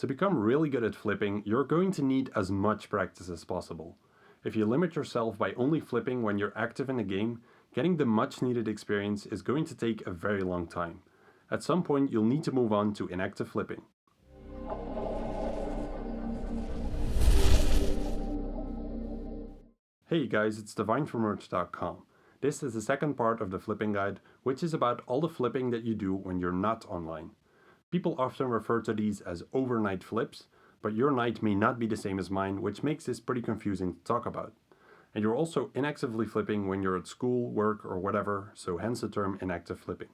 To become really good at flipping, you're going to need as much practice as possible. If you limit yourself by only flipping when you're active in a game, getting the much needed experience is going to take a very long time. At some point, you'll need to move on to inactive flipping. Hey guys, it's Divine from Merch.com. This is the second part of the flipping guide, which is about all the flipping that you do when you're not online. People often refer to these as overnight flips, but your night may not be the same as mine, which makes this pretty confusing to talk about. And you're also inactively flipping when you're at school, work, or whatever, so hence the term inactive flipping.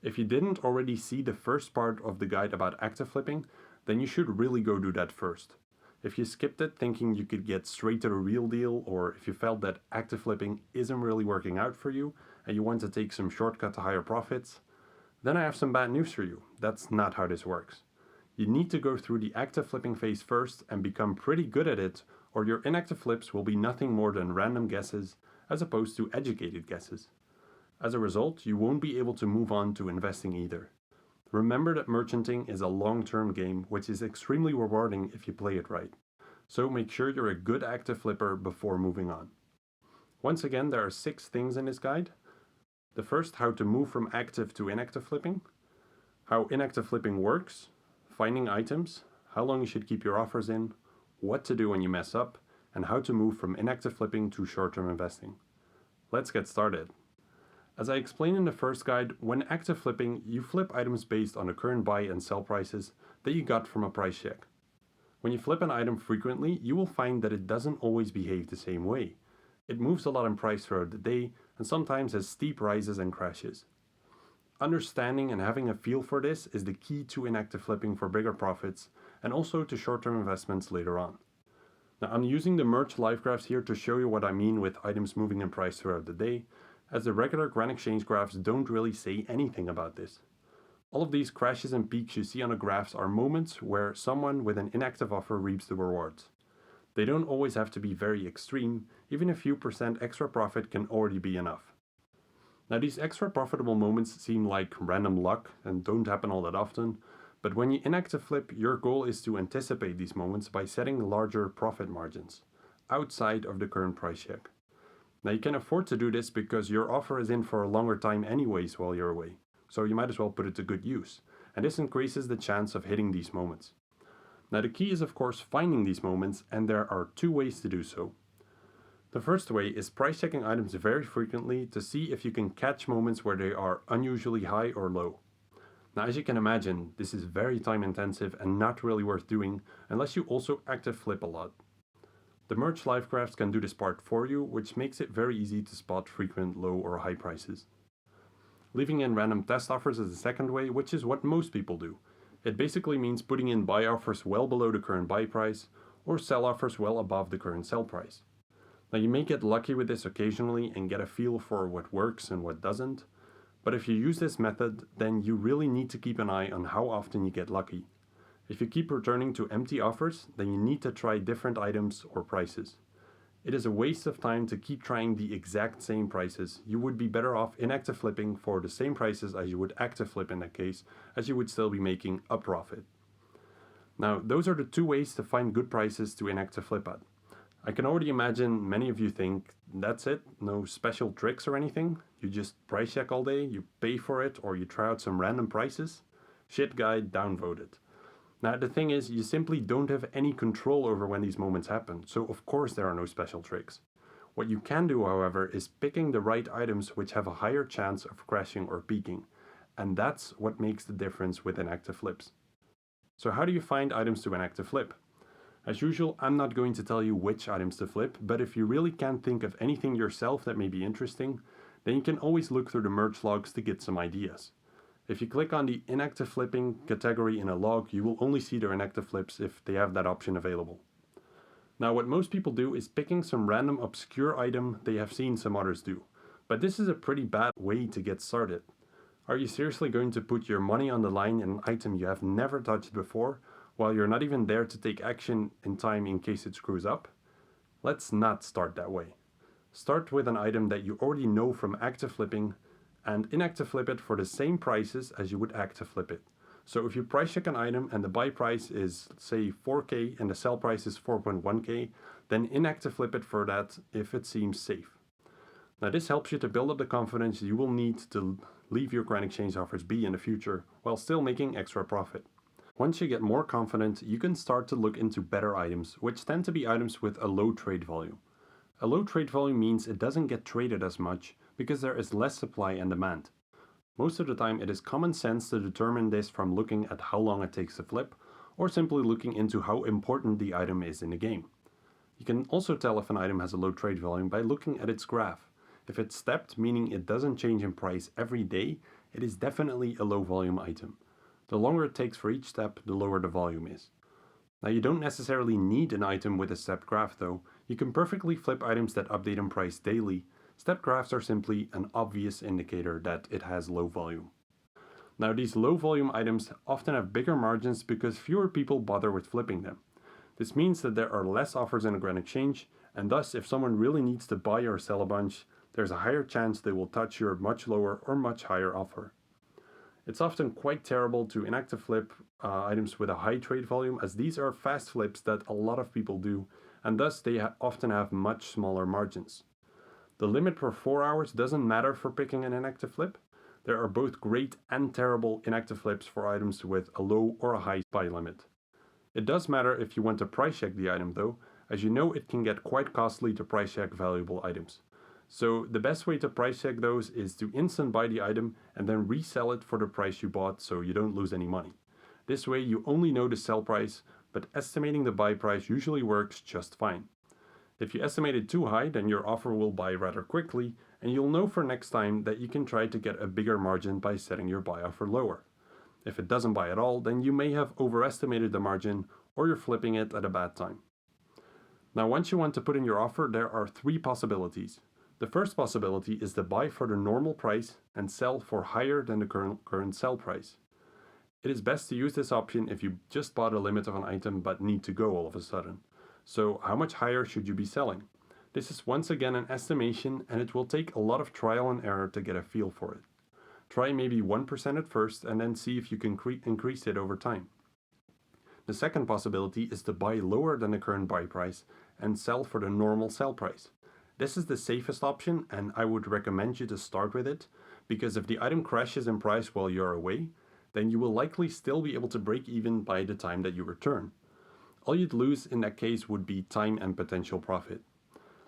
If you didn't already see the first part of the guide about active flipping, then you should really go do that first. If you skipped it thinking you could get straight to the real deal, or if you felt that active flipping isn't really working out for you and you want to take some shortcut to higher profits, then I have some bad news for you. That's not how this works. You need to go through the active flipping phase first and become pretty good at it, or your inactive flips will be nothing more than random guesses as opposed to educated guesses. As a result, you won't be able to move on to investing either. Remember that merchanting is a long-term game, which is extremely rewarding if you play it right. So make sure you're a good active flipper before moving on. Once again, there are 6 things in this guide. The first, how to move from active to inactive flipping, how inactive flipping works, finding items, how long you should keep your offers in, what to do when you mess up, and how to move from inactive flipping to short-term investing. Let's get started. As I explained in the first guide, when active flipping, you flip items based on the current buy and sell prices that you got from a price check. When you flip an item frequently, you will find that it doesn't always behave the same way. It moves a lot in price throughout the day and sometimes has steep rises and crashes. Understanding and having a feel for this is the key to inactive flipping for bigger profits and also to short-term investments later on. Now, I'm using the merch live graphs here to show you what I mean with items moving in price throughout the day, as the regular Grand Exchange graphs don't really say anything about this. All of these crashes and peaks you see on the graphs are moments where someone with an inactive offer reaps the rewards. They don't always have to be very extreme, even a few % extra profit can already be enough. Now, these extra profitable moments seem like random luck and don't happen all that often, but when you inactive flip, your goal is to anticipate these moments by setting larger profit margins, outside of the current price check. Now, you can afford to do this because your offer is in for a longer time anyways while you're away, so you might as well put it to good use, and this increases the chance of hitting these moments. Now, the key is of course finding these moments, and there are 2 ways to do so. The first way is price checking items very frequently to see if you can catch moments where they are unusually high or low. Now, as you can imagine, this is very time intensive and not really worth doing unless you also active flip a lot. The merch live graphs can do this part for you, which makes it very easy to spot frequent low or high prices. Leaving in random test offers is the second way, which is what most people do. It basically means putting in buy offers well below the current buy price or sell offers well above the current sell price. Now, you may get lucky with this occasionally and get a feel for what works and what doesn't, but if you use this method, then you really need to keep an eye on how often you get lucky. If you keep returning to empty offers, then you need to try different items or prices. It is a waste of time to keep trying the exact same prices. You would be better off inactive flipping for the same prices as you would active flip in that case, as you would still be making a profit. Now, those are the 2 ways to find good prices to inactive flip at. I can already imagine many of you think, that's it, no special tricks or anything? You just price check all day, you pay for it, or you try out some random prices? Shit guy, downvoted. Now, the thing is, you simply don't have any control over when these moments happen, so of course there are no special tricks. What you can do, however, is picking the right items which have a higher chance of crashing or peaking, and that's what makes the difference with inactive flips. So how do you find items to inactive flip? As usual, I'm not going to tell you which items to flip, but if you really can't think of anything yourself that may be interesting, then you can always look through the merge logs to get some ideas. If you click on the inactive flipping category in a log, you will only see their inactive flips if they have that option available. Now, what most people do is picking some random obscure item they have seen some others do, but this is a pretty bad way to get started. Are you seriously going to put your money on the line in an item you have never touched before, while you're not even there to take action in time in case it screws up? Let's not start that way. Start with an item that you already know from active flipping and inactive flip it for the same prices as you would active flip it. So if you price check an item and the buy price is say 4K and the sell price is 4.1K, then inactive flip it for that if it seems safe. Now this helps you to build up the confidence you will need to leave your grand exchange offers be in the future while still making extra profit. Once you get more confident, you can start to look into better items, which tend to be items with a low trade volume. A low trade volume means it doesn't get traded as much because there is less supply and demand. Most of the time it is common sense to determine this from looking at how long it takes to flip, or simply looking into how important the item is in the game. You can also tell if an item has a low trade volume by looking at its graph. If it's stepped, meaning it doesn't change in price every day, it is definitely a low volume item. The longer it takes for each step, the lower the volume is. Now you don't necessarily need an item with a stepped graph though. You can perfectly flip items that update in price daily. Stepped graphs are simply an obvious indicator that it has low volume. Now these low volume items often have bigger margins because fewer people bother with flipping them. This means that there are less offers in a grand exchange, and thus if someone really needs to buy or sell a bunch, there's a higher chance they will touch your much lower or much higher offer. It's often quite terrible to inactive flip items with a high trade volume, as these are fast flips that a lot of people do, and thus they often have much smaller margins. The limit per 4 hours doesn't matter for picking an inactive flip. There are both great and terrible inactive flips for items with a low or a high buy limit. It does matter if you want to price check the item though, as you know it can get quite costly to price check valuable items. So the best way to price check those is to instant buy the item and then resell it for the price you bought so you don't lose any money. This way you only know the sell price, but estimating the buy price usually works just fine. If you estimate it too high, then your offer will buy rather quickly, and you'll know for next time that you can try to get a bigger margin by setting your buy offer lower. If it doesn't buy at all, then you may have overestimated the margin, or you're flipping it at a bad time. Now once you want to put in your offer, there are 3 possibilities. The first possibility is to buy for the normal price and sell for higher than the current sell price. It is best to use this option if you just bought a limit of an item but need to go all of a sudden. So how much higher should you be selling? This is once again an estimation, and it will take a lot of trial and error to get a feel for it. Try maybe 1% at first and then see if you can increase it over time. The second possibility is to buy lower than the current buy price and sell for the normal sell price. This is the safest option, and I would recommend you to start with it, because if the item crashes in price while you're away, then you will likely still be able to break even by the time that you return. All you'd lose in that case would be time and potential profit.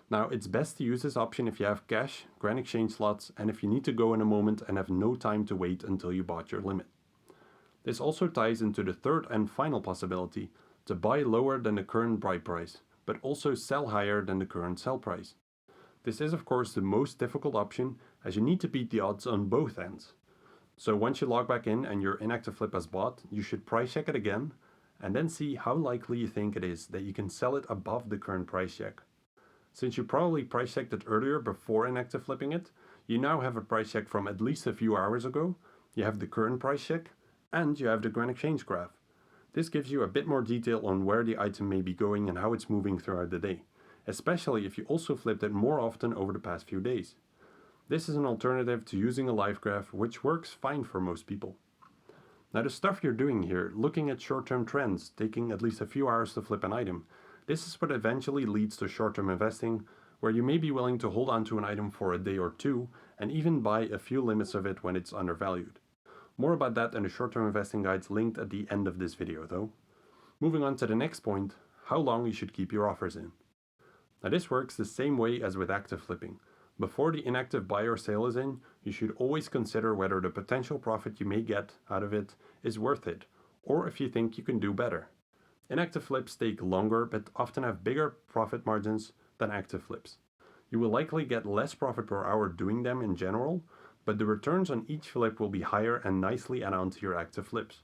Now it's best to use this option if you have cash, grand exchange slots, and if you need to go in a moment and have no time to wait until you bought your limit. This also ties into the third and final possibility, to buy lower than the current buy price, but also sell higher than the current sell price. This is of course the most difficult option, as you need to beat the odds on both ends. So once you log back in and your inactive flip has bought, you should price check it again, and then see how likely you think it is that you can sell it above the current price check. Since you probably price checked it earlier before inactive flipping it, you now have a price check from at least a few hours ago, you have the current price check, and you have the grand exchange graph. This gives you a bit more detail on where the item may be going and how it's moving throughout the day, especially if you also flipped it more often over the past few days. This is an alternative to using a live graph, which works fine for most people. Now the stuff you're doing here, looking at short-term trends, taking at least a few hours to flip an item, this is what eventually leads to short-term investing, where you may be willing to hold on to an item for a day or two, and even buy a few limits of it when it's undervalued. More about that in the short-term investing guides linked at the end of this video though. Moving on to the next point, how long you should keep your offers in. Now this works the same way as with active flipping. Before the inactive buy or sale is in, you should always consider whether the potential profit you may get out of it is worth it, or if you think you can do better. Inactive flips take longer but often have bigger profit margins than active flips. You will likely get less profit per hour doing them in general, but the returns on each flip will be higher and nicely add on to your active flips.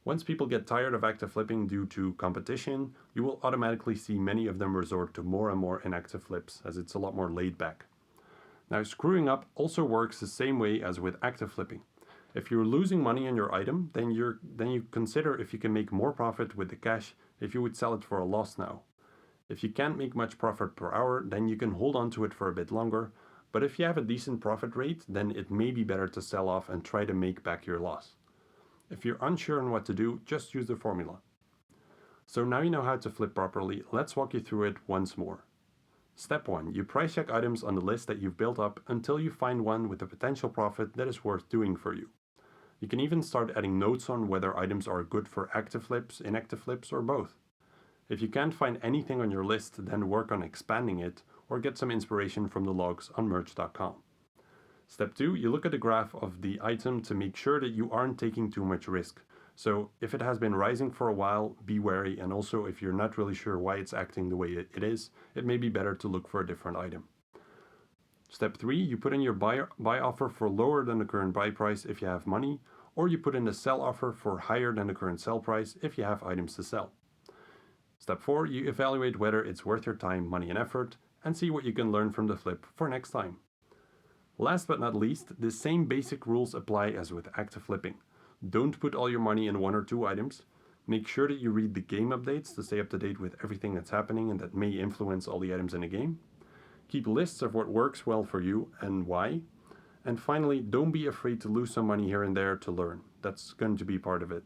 Once people get tired of active flipping due to competition, you will automatically see many of them resort to more and more inactive flips, as it's a lot more laid back. Now screwing up also works the same way as with active flipping. If you're losing money on your item, then you consider if you can make more profit with the cash if you would sell it for a loss now. If you can't make much profit per hour, then you can hold on to it for a bit longer, but if you have a decent profit rate, then it may be better to sell off and try to make back your loss. If you're unsure on what to do, just use the formula. So now you know how to flip properly, let's walk you through it once more. Step 1. You price check items on the list that you've built up until you find one with a potential profit that is worth doing for you. You can even start adding notes on whether items are good for active flips, inactive flips, or both. If you can't find anything on your list, then work on expanding it or get some inspiration from the logs on merch.com. Step 2. You look at the graph of the item to make sure that you aren't taking too much risk. So if it has been rising for a while, be wary, and also if you're not really sure why it's acting the way it is, it may be better to look for a different item. Step 3. You put in your buy offer for lower than the current buy price if you have money, or you put in the sell offer for higher than the current sell price if you have items to sell. Step 4. You evaluate whether it's worth your time, money, and effort, and see what you can learn from the flip for next time. Last but not least, the same basic rules apply as with active flipping. Don't put all your money in 1 or 2 items. Make sure that you read the game updates to stay up to date with everything that's happening and that may influence all the items in the game. Keep lists of what works well for you and why. And finally, don't be afraid to lose some money here and there to learn. That's going to be part of it.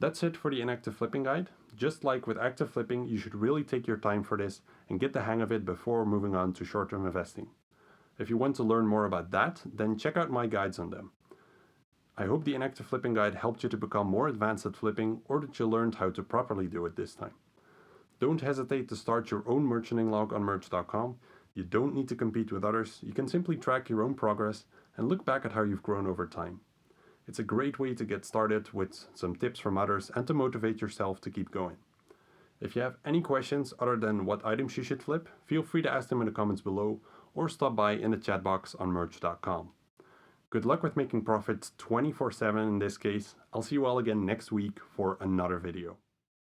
That's it for the inactive flipping guide. Just like with active flipping, you should really take your time for this and get the hang of it before moving on to short-term investing. If you want to learn more about that, then check out my guides on them. I hope the inactive flipping guide helped you to become more advanced at flipping, or that you learned how to properly do it this time. Don't hesitate to start your own merchanting log on merch.com. You don't need to compete with others, you can simply track your own progress and look back at how you've grown over time. It's a great way to get started with some tips from others and to motivate yourself to keep going. If you have any questions other than what items you should flip, feel free to ask them in the comments below or stop by in the chat box on merch.com. Good luck with making profits 24/7 in this case. I'll see you all again next week for another video.